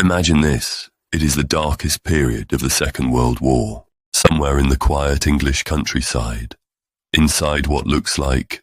Imagine this. It is the darkest period of the Second World War, somewhere in the quiet English countryside. Inside what looks like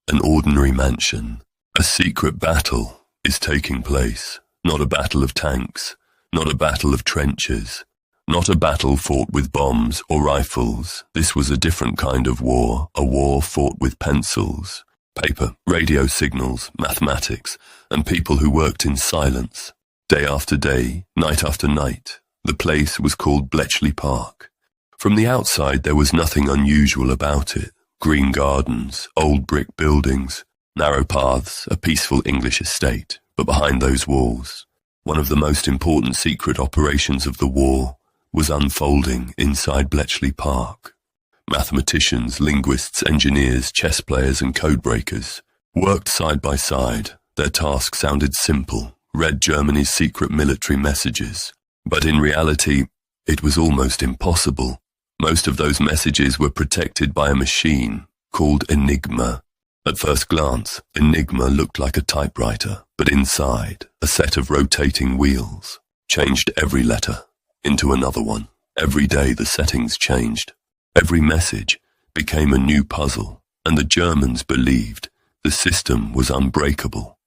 an ordinary mansion, a secret battle is taking place. Not a battle of tanks, not a battle of trenches, not a battle fought with bombs or rifles. This was a different kind of war, a war fought with pencils, paper, radio signals, mathematics, and people who worked in silence. Day after day, night after night, the place was called Bletchley Park. From the outside there was nothing unusual about it. Green gardens, old brick buildings, narrow paths, a peaceful English estate. But behind those walls, one of the most important secret operations of the war was unfolding inside Bletchley Park. Mathematicians, linguists, engineers, chess players and codebreakers worked side by side. Their task sounded simple, read Germany's secret military messages. But in reality, it was almost impossible. Most of those messages were protected by a machine called Enigma. At first glance, Enigma looked like a typewriter, but inside, a set of rotating wheels changed every letter into another one. Every day the settings changed. Every message became a new puzzle, and the Germans believed the system was unbreakable.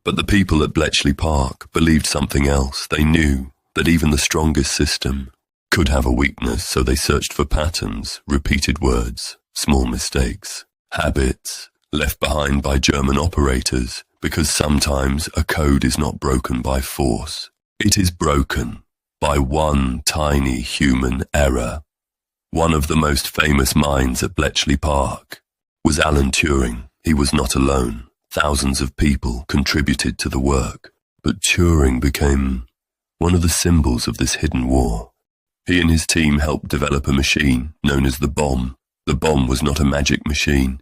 But the people at Bletchley Park believed something else. They knew that even the strongest system could have a weakness, so they searched for patterns, repeated words, small mistakes, habits left behind by German operators, because sometimes a code is not broken by force. It is broken by one tiny human error. One of the most famous minds at Bletchley Park was Alan Turing. He was not alone. Thousands of people contributed to the work, but Turing became one of the symbols of this hidden war. He and his team helped develop a machine known as the Bombe. The Bombe was not a magic machine.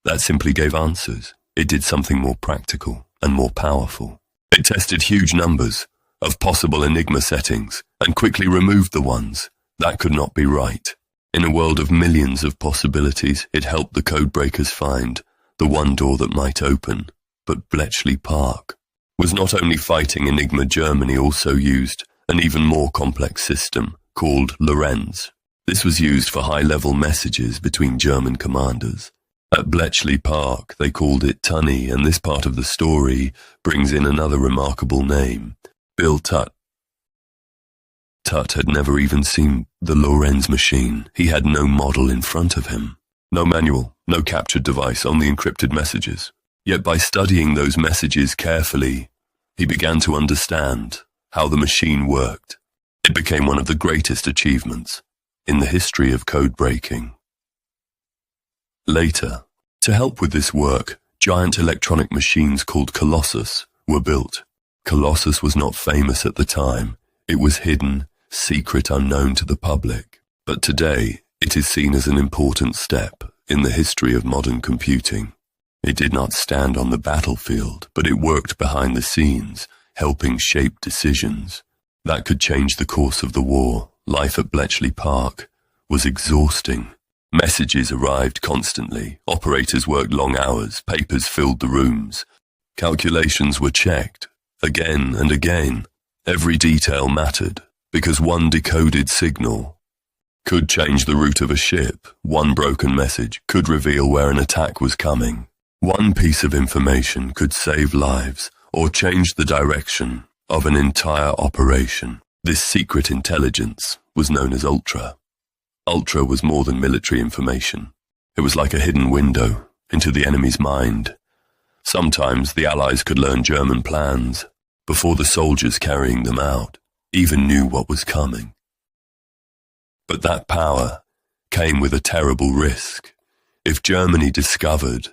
That simply gave answers. It did something more practical and more powerful. It tested huge numbers of possible Enigma settings and quickly removed the ones that could not be right. In a world of millions of possibilities, it helped the codebreakers find the one door that might open. But Bletchley Park was not only fighting Enigma. Germany also used an even more complex system called Lorenz. This was used for high-level messages between German commanders. At Bletchley Park, they called it Tutte, and this part of the story brings in another remarkable name, Bill Tutte. Tutte had never even seen the Lorenz machine. He had no model in front of him. No manual, no captured device, only encrypted messages. Yet by studying those messages carefully, he began to understand how the machine worked. It became one of the greatest achievements in the history of code breaking. Later, to help with this work, giant electronic machines called Colossus were built. Colossus was not famous at the time. It was hidden, secret, unknown to the public. But today, it is seen as an important step in the history of modern computing. It did not stand on the battlefield, but it worked behind the scenes, helping shape decisions that could change the course of the war. Life at Bletchley Park was exhausting. Messages arrived constantly. Operators worked long hours. Papers filled the rooms. Calculations were checked again and again. Every detail mattered, because one decoded signal could change the route of a ship. One broken message could reveal where an attack was coming. One piece of information could save lives or change the direction of an entire operation. This secret intelligence was known as Ultra. Ultra was more than military information. It was like a hidden window into the enemy's mind. Sometimes the Allies could learn German plans before the soldiers carrying them out even knew what was coming. But that power came with a terrible risk. If Germany discovered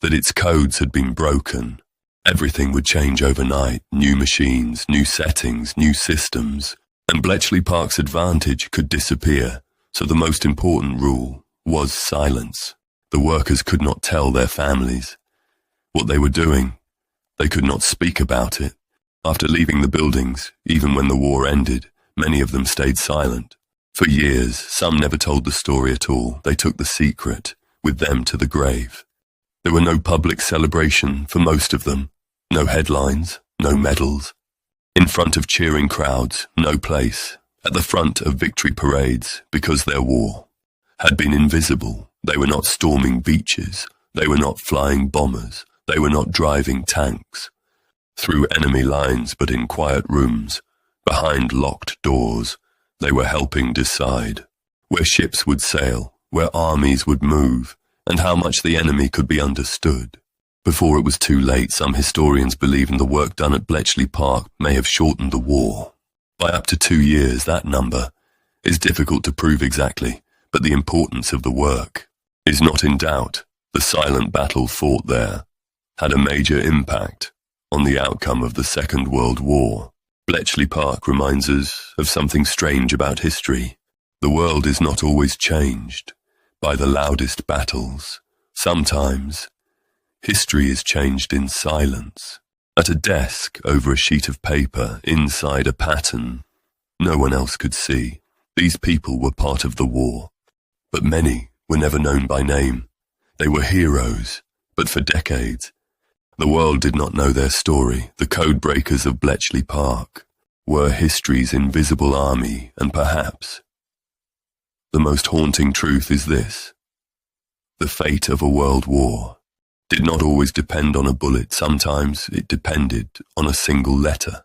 that its codes had been broken, everything would change overnight. New machines, new settings, new systems, and Bletchley Park's advantage could disappear. So the most important rule was silence. The workers could not tell their families what they were doing. They could not speak about it. After leaving the buildings, even when the war ended, many of them stayed silent. For years, some never told the story at all. They took the secret with them to the grave. There were no public celebration for most of them. No headlines, no medals, In front of cheering crowds, no place. At the front of victory parades, because their war had been invisible. They were not storming beaches. They were not flying bombers. They were not driving tanks through enemy lines, but in quiet rooms, behind locked doors. They were helping decide where ships would sail, where armies would move, and how much the enemy could be understood. Before it was too late, some historians believe the work done at Bletchley Park may have shortened the war by up to 2 years. That number is difficult to prove exactly, but the importance of the work is not in doubt. The silent battle fought there had a major impact on the outcome of the Second World War. Bletchley Park reminds us of something strange about history. The world is not always changed by the loudest battles. Sometimes history is changed in silence, at a desk, over a sheet of paper, inside a pattern no one else could see. These people were part of the war, but many were never known by name. They were heroes, but for decades, the world did not know their story. The Codebreakers of Bletchley Park were history's invisible army, and perhaps the most haunting truth is this: the fate of a world war did not always depend on a bullet. Sometimes it depended on a single letter.